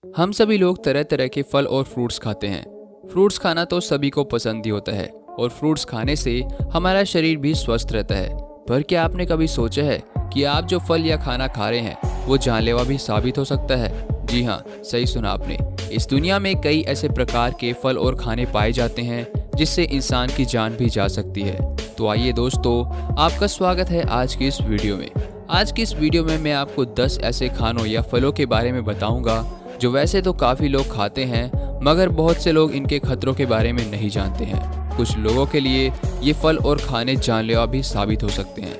हम सभी लोग तरह तरह के फल और फ्रूट्स खाते हैं। फ्रूट्स खाना तो सभी को पसंद ही होता है और फ्रूट्स खाने से हमारा शरीर भी स्वस्थ रहता है। पर क्या आपने कभी सोचा है कि आप जो फल या खाना खा रहे हैं वो जानलेवा भी साबित हो सकता है? जी हाँ, सही सुना आपने। इस दुनिया में कई ऐसे प्रकार के फल और खाने पाए जाते हैं जिससे इंसान की जान भी जा सकती है। तो आइए दोस्तों, आपका स्वागत है आज की इस वीडियो में। आज की इस वीडियो में मैं आपको 10 ऐसे खानों या फलों के बारे में बताऊंगा जो वैसे तो काफ़ी लोग खाते हैं, मगर बहुत से लोग इनके खतरों के बारे में नहीं जानते हैं। कुछ लोगों के लिए ये फल और खाने जानलेवा भी साबित हो सकते हैं।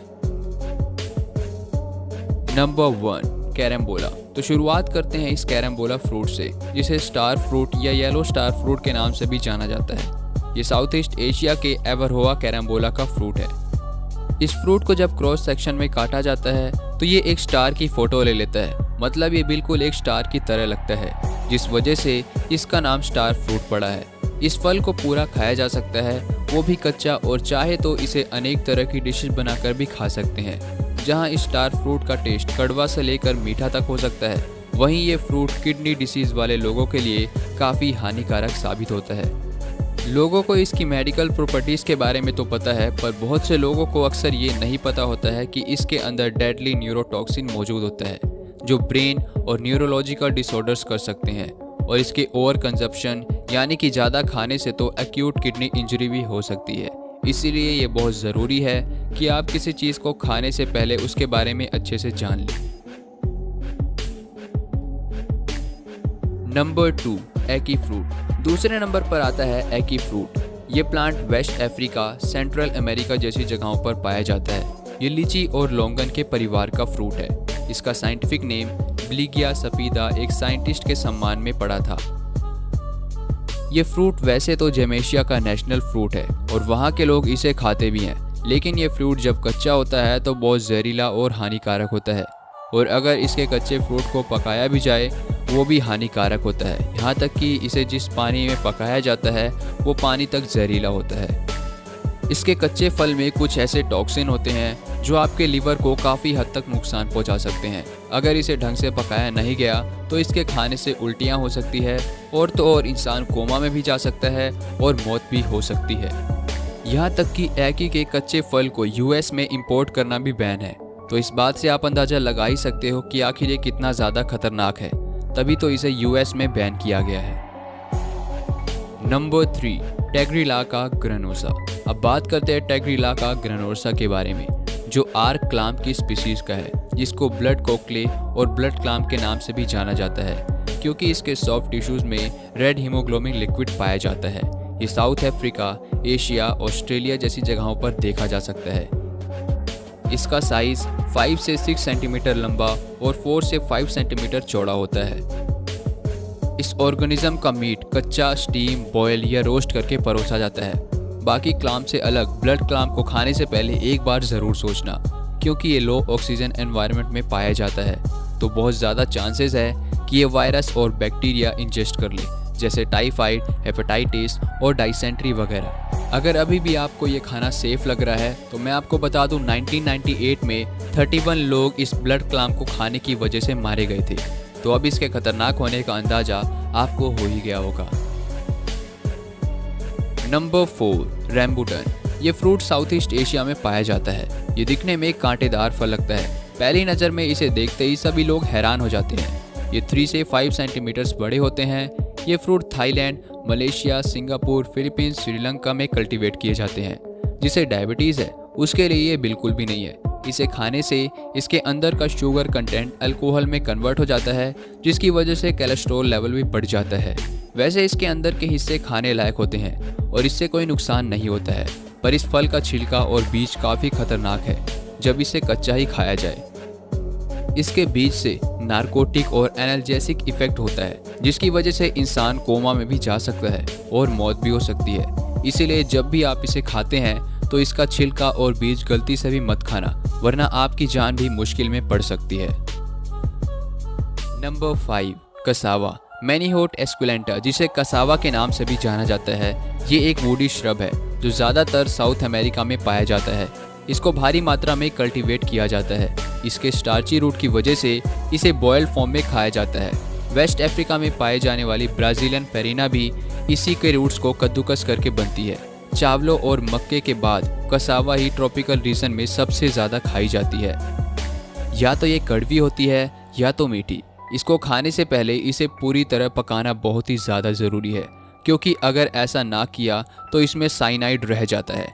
Number 1, carambola. तो शुरुआत करते हैं इस कैरम्बोला फ्रूट से, जिसे स्टार फ्रूट या येलो स्टार फ्रूट के नाम से भी जाना जाता है। ये साउथ ईस्ट एशिया के एवरहोआ कैरम्बोला का फ्रूट है। इस फ्रूट को जब क्रॉस सेक्शन में काटा जाता है तो ये एक स्टार की फोटो ले लेता है। मतलब ये बिल्कुल एक स्टार की तरह लगता है, जिस वजह से इसका नाम स्टार फ्रूट पड़ा है। इस फल को पूरा खाया जा सकता है, वो भी कच्चा, और चाहे तो इसे अनेक तरह की डिशेस बनाकर भी खा सकते हैं। जहां इस स्टार फ्रूट का टेस्ट कड़वा से लेकर मीठा तक हो सकता है, वहीं ये फ्रूट किडनी डिसीज वाले लोगों के लिए काफ़ी हानिकारक साबित होता है। लोगों को इसकी मेडिकल प्रॉपर्टीज़ के बारे में तो पता है, पर बहुत से लोगों को अक्सर ये नहीं पता होता है कि इसके अंदर डेडली न्यूरोटॉक्सिन मौजूद होता है जो ब्रेन और न्यूरोलॉजिकल डिसऑर्डर्स कर सकते हैं। और इसके ओवर कंजप्शन यानी कि ज़्यादा खाने से तो एक्यूट किडनी इंजरी भी हो सकती है। इसीलिए ये बहुत ज़रूरी है कि आप किसी चीज़ को खाने से पहले उसके बारे में अच्छे से जान लें। नंबर 2, एकी फ्रूट। दूसरे नंबर पर आता है एकी फ्रूट। ये plant west Africa, central America जैसी जगहों पर पाया जाता है। ये लीची और लौंगन के परिवार का फ्रूट है। इसका साइंटिफिक नेम ब्लिगिया सफीदा एक साइंटिस्ट के सम्मान में पड़ा था। ये फ्रूट वैसे तो जमेशिया का नेशनल फ्रूट है और वहाँ के लोग इसे खाते भी हैं, लेकिन ये फ्रूट जब कच्चा होता है तो बहुत जहरीला और हानिकारक होता है, और अगर इसके कच्चे फ्रूट को पकाया भी जाए वो भी हानिकारक होता है। यहाँ तक कि इसे जिस पानी में पकाया जाता है वो पानी तक जहरीला होता है। इसके कच्चे फल में कुछ ऐसे टॉक्सिन होते हैं जो आपके लिवर को काफ़ी हद तक नुकसान पहुंचा सकते हैं। अगर इसे ढंग से पकाया नहीं गया तो इसके खाने से उल्टियां हो सकती है, और तो और इंसान कोमा में भी जा सकता है और मौत भी हो सकती है। यहाँ तक कि एकी के कच्चे फल को यूएस में इंपोर्ट करना भी बैन है। तो इस बात से आप अंदाज़ा लगा ही सकते हो कि आखिर ये कितना ज़्यादा खतरनाक है, तभी तो इसे यूएस में बैन किया गया है। नंबर 3, टेग्रिलाका ग्रैनोसा। अब बात करते हैं टेग्रिलाका ग्रैनोसा के बारे में, जो आर्क क्लाम्प की स्पीसीज का है, जिसको ब्लड कोकले और ब्लड क्लाम्प के नाम से भी जाना जाता है, क्योंकि इसके सॉफ्ट टिश्यूज में रेड हीमोग्लोबिन लिक्विड पाया जाता है। ये साउथ अफ्रीका, एशिया, ऑस्ट्रेलिया जैसी जगहों पर देखा जा सकता है। इसका साइज 5 से 6 सेंटीमीटर लंबा और 4 से 5 सेंटीमीटर चौड़ा होता है। इस ऑर्गेनिज्म का मीट कच्चा, स्टीम, बॉयल या रोस्ट करके परोसा जाता है। बाकी क्लाम्प से अलग ब्लड क्लाम्प को खाने से पहले एक बार ज़रूर सोचना, क्योंकि ये लो ऑक्सीजन एनवायरनमेंट में पाया जाता है, तो बहुत ज़्यादा चांसेस है कि ये वायरस और बैक्टीरिया इंजेस्ट कर ले, जैसे टाइफाइड, हेपेटाइटिस और डाइसेंट्री वगैरह। अगर अभी भी आपको ये खाना सेफ लग रहा है तो मैं आपको बता दूं, 1998 में 31 लोग इस ब्लड क्लाम्प को खाने की वजह से मारे गए थे। तो अब इसके खतरनाक होने का अंदाजा आपको हो ही गया होगा। नंबर 4, रैम्बुटन। ये फ्रूट साउथ ईस्ट एशिया में पाया जाता है। ये दिखने में कांटेदार फल लगता है। पहली नज़र में इसे देखते ही सभी लोग हैरान हो जाते हैं। ये 3 से 5 सेंटीमीटर्स बड़े होते हैं। ये fruit Thailand, Malaysia, Singapore, Philippines, Sri Lanka में कल्टीवेट किए जाते हैं। जिसे डायबिटीज़ है उसके लिए ये बिल्कुल भी नहीं है। इसे खाने से इसके अंदर का शुगर कंटेंट अल्कोहल में कन्वर्ट हो जाता है, जिसकी वजह से कोलेस्ट्रॉल लेवल भी बढ़ जाता है। वैसे इसके अंदर के हिस्से खाने लायक होते हैं और इससे कोई नुकसान नहीं होता है, पर इस फल का छिलका और बीज काफ़ी खतरनाक है जब इसे कच्चा ही खाया जाए। इसके बीज से नारकोटिक और एनाल्जेसिक इफेक्ट होता है, जिसकी वजह से इंसान कोमा में भी जा सकता है और मौत भी हो सकती है। इसीलिए जब भी आप इसे खाते हैं तो इसका छिलका और बीज गलती से भी मत खाना, वरना आपकी जान भी मुश्किल में पड़ सकती है। Number 5, cassava. मैनीहोट एस्कुलेंटा, जिसे कसावा के नाम से भी जाना जाता है, ये एक वुडी श्रब है जो ज़्यादातर साउथ अमेरिका में पाया जाता है। इसको भारी मात्रा में कल्टीवेट किया जाता है। इसके स्टार्ची रूट की वजह से इसे बॉयल्ड फॉर्म में खाया जाता है। वेस्ट अफ्रीका में पाए जाने वाली ब्राज़ीलियन फेरिना भी इसी के रूट्स को कद्दूकस करके बनती है। चावलों और मक्के के बाद कसावा ही ट्रॉपिकल रीजन में सबसे ज़्यादा खाई जाती है। या तो ये कड़वी होती है या तो मीठी। इसको खाने से पहले इसे पूरी तरह पकाना बहुत ही ज़्यादा ज़रूरी है, क्योंकि अगर ऐसा ना किया तो इसमें साइनाइड रह जाता है,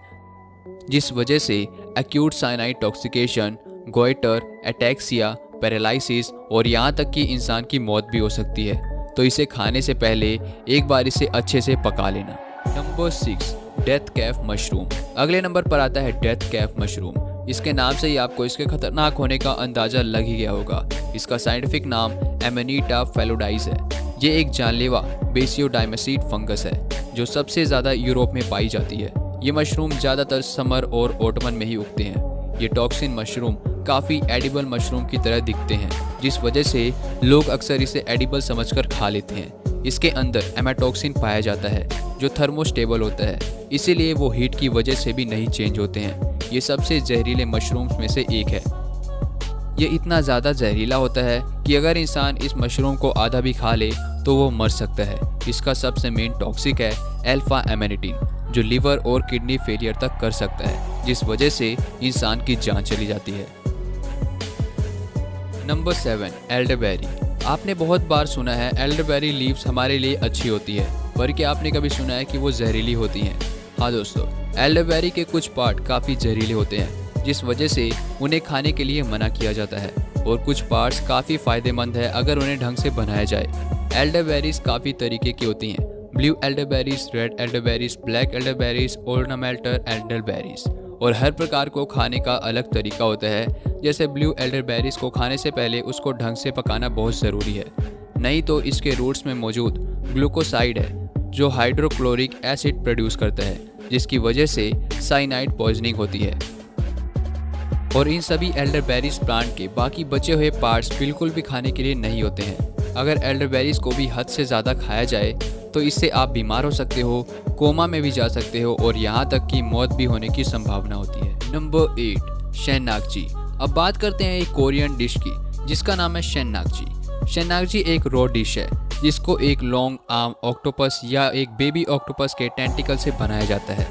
जिस वजह से acute cyanide टॉक्सिकेशन, goitre, ataxia, paralysis और यहाँ तक कि इंसान की मौत भी हो सकती है। तो इसे खाने से पहले एक बार इसे अच्छे से पका लेना। Number 6, death Kaif mushroom. अगले नंबर पर आता है डेथ कैफ मशरूम। इसके नाम से ही आपको इसके खतरनाक होने का अंदाज़ा लग ही गया होगा। इसका साइंटिफिक नाम एमेनिटा फेलोडाइज है। ये एक जानलेवा बेसियोडाइमेसीड फंगस है जो सबसे ज़्यादा यूरोप में पाई जाती है। ये मशरूम ज़्यादातर समर और ऑटमन में ही उगते हैं। ये टॉक्सिन मशरूम काफ़ी एडिबल मशरूम की तरह दिखते हैं, जिस वजह से लोग अक्सर इसे एडिबल समझकर खा लेते हैं। इसके अंदर एमाटोक्सिन पाया जाता है जो थर्मोस्टेबल होता है, इसीलिए वो हीट की वजह से भी नहीं चेंज होते हैं। ये सबसे जहरीले मशरूम्स में से एक है। ये इतना ज़्यादा जहरीला होता है कि अगर इंसान इस मशरूम को आधा भी खा ले तो वो मर सकता है। इसका सबसे मेन टॉक्सिक है अल्फा एमेनिटिन, जो लिवर और किडनी फेलियर तक कर सकता है, जिस वजह से इंसान की जान चली जाती है। Number 7, elderberry. आपने बहुत बार सुना है एल्डरबेरी लीव्स हमारे लिए अच्छी होती है, पर क्या आपने कभी सुना है कि वो जहरीली होती हैं? हाँ दोस्तों, एल्डरबेरी के कुछ पार्ट काफ़ी जहरीले होते हैं, जिस वजह से उन्हें खाने के लिए मना किया जाता है, और कुछ पार्ट्स काफ़ी फ़ायदेमंद है अगर उन्हें ढंग से बनाया जाए। एल्डरबेरीज काफ़ी तरीके की होती हैं। ब्लू एल्डरबेरीज, रेड एल्डरबेरीज, ब्लैक एल्डरबेरीज, ऑर्नामेंटल एल्डरबेरीज, और हर प्रकार को खाने का अलग तरीका होता है। जैसे ब्लू एल्डरबेरीज को खाने से पहले उसको ढंग से पकाना बहुत ज़रूरी है, नहीं तो इसके रूट्स में मौजूद ग्लूकोसाइड है जो हाइड्रोक्लोरिक एसिड प्रोड्यूस करता है, जिसकी वजह से साइनाइड पॉइजनिंग होती है। और इन सभी एल्डरबेरीज प्लांट के बाकी बचे हुए पार्ट्स बिल्कुल भी खाने के लिए नहीं होते हैं। अगर एल्डरबेरीज को भी हद से ज़्यादा खाया जाए तो इससे आप बीमार हो सकते हो, कोमा में भी जा सकते हो, और यहाँ तक कि मौत भी होने की संभावना होती है। नंबर 8, शेन्नागजी। अब बात करते हैं एक कोरियन डिश की जिसका नाम है शेन्नागजी। शेन्नागजी एक रॉ डिश है जिसको एक लॉन्ग आर्म ऑक्टोपस या एक बेबी ऑक्टोपस के टेंटिकल से बनाया जाता है।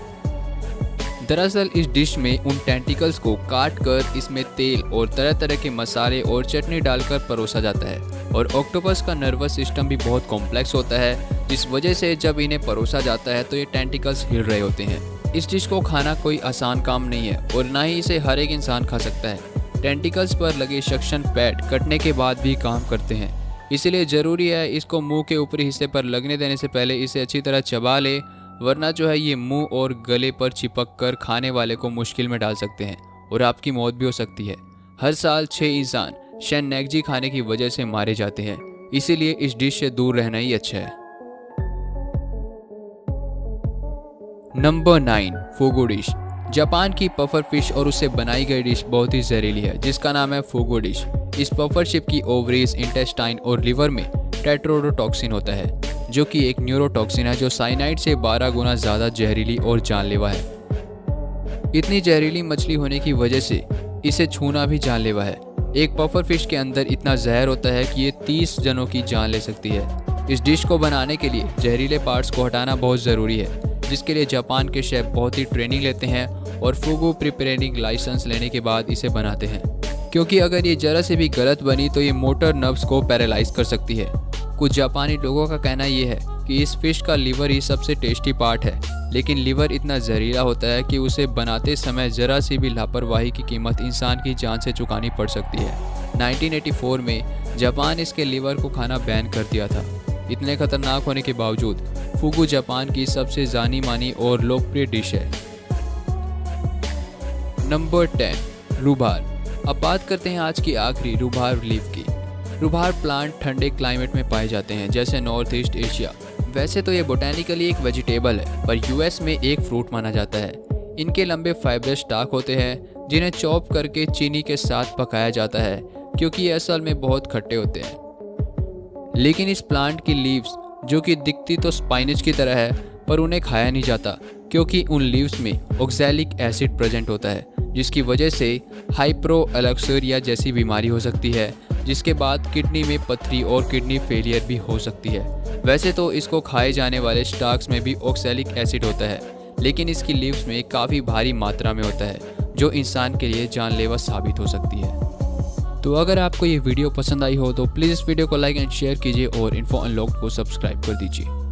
दरअसल इस डिश में उन टेंटिकल्स को काट कर इसमें तेल और तरह तरह के मसाले और चटनी डालकर परोसा जाता है। और ऑक्टोपस का नर्वस सिस्टम भी बहुत कॉम्प्लेक्स होता है, जिस वजह से जब इन्हें परोसा जाता है तो ये टेंटिकल्स हिल रहे होते हैं। इस डिश को खाना कोई आसान काम नहीं है और ना ही इसे हर एक इंसान खा सकता है। टेंटिकल्स पर लगे सक्शन पैड कटने के बाद भी काम करते हैं, इसलिए ज़रूरी है इसको मुंह के ऊपरी हिस्से पर लगने देने से पहले इसे अच्छी तरह चबा ले, वरना जो है ये मुंह और गले पर चिपक कर खाने वाले को मुश्किल में डाल सकते हैं और आपकी मौत भी हो सकती है। हर साल 6 इंसान शेन्नागजी खाने की वजह से मारे जाते हैं, इसीलिए इस डिश से दूर रहना ही अच्छा है। Number 9, fugu dish. जापान की पफर फिश और उससे बनाई गई डिश बहुत ही जहरीली है जिसका नाम है फूगू डिश। इस पफर शिप की ओवरीज, इंटेस्टाइन और लिवर में टेट्रोडोटॉक्सिन होता है, जो कि एक न्यूरोटॉक्सिन है जो साइनाइड से 12 गुना ज़्यादा जहरीली और जानलेवा है। इतनी जहरीली मछली होने की वजह से इसे छूना भी जानलेवा है। एक पफर फिश के अंदर इतना जहर होता है कि ये 30 जनों की जान ले सकती है। इस डिश को बनाने के लिए जहरीले पार्ट्स को हटाना बहुत ज़रूरी है, जिसके लिए जापान के शेफ बहुत ही ट्रेनिंग लेते हैं और फूगू प्रिपरेटिंग लाइसेंस लेने के बाद इसे बनाते हैं, क्योंकि अगर ये ज़रा से भी गलत बनी तो ये मोटर नर्व्स को पैरालाइज कर सकती है। कुछ जापानी लोगों का कहना ये है कि इस फिश का लिवर ही सबसे टेस्टी पार्ट है, लेकिन लिवर इतना जहरीला होता है कि उसे बनाते समय ज़रा सी भी लापरवाही की कीमत इंसान की जान से चुकानी पड़ सकती है। 1984 में जापान इसके लिवर को खाना बैन कर दिया था। इतने खतरनाक होने के बावजूद फूगू जापान की सबसे जानी मानी और लोकप्रिय डिश है। नंबर 10, रूबार। अब बात करते हैं आज की आखिरी रूबार लीफ की। रूबार प्लांट ठंडे क्लाइमेट में पाए जाते हैं जैसे नॉर्थ ईस्ट एशिया। वैसे तो ये बोटेनिकली एक वेजिटेबल है, पर यूएस में एक फ्रूट माना जाता है। इनके लंबे फाइबरस स्टाक होते हैं जिन्हें चॉप करके चीनी के साथ पकाया जाता है, क्योंकि ये असल में बहुत खट्टे होते हैं। लेकिन इस प्लांट की लीव्स, जो कि दिखती तो स्पाइनच की तरह है, पर उन्हें खाया नहीं जाता क्योंकि उन लीव्स में ऑक्सैलिक एसिड प्रेजेंट होता है, जिसकी वजह से हाइपरोएलेक्सोरिया जैसी बीमारी हो सकती है, जिसके बाद किडनी में पथरी और किडनी फेलियर भी हो सकती है। वैसे तो इसको खाए जाने वाले स्टार्च में भी ऑक्सैलिक एसिड होता है, लेकिन इसकी लीव्स में काफ़ी भारी मात्रा में होता है, जो इंसान के लिए जानलेवा साबित हो सकती है। तो अगर आपको ये वीडियो पसंद आई हो तो प्लीज़ इस वीडियो को लाइक एंड शेयर कीजिए और इन्फो अनलॉक्ड को सब्सक्राइब कर दीजिए।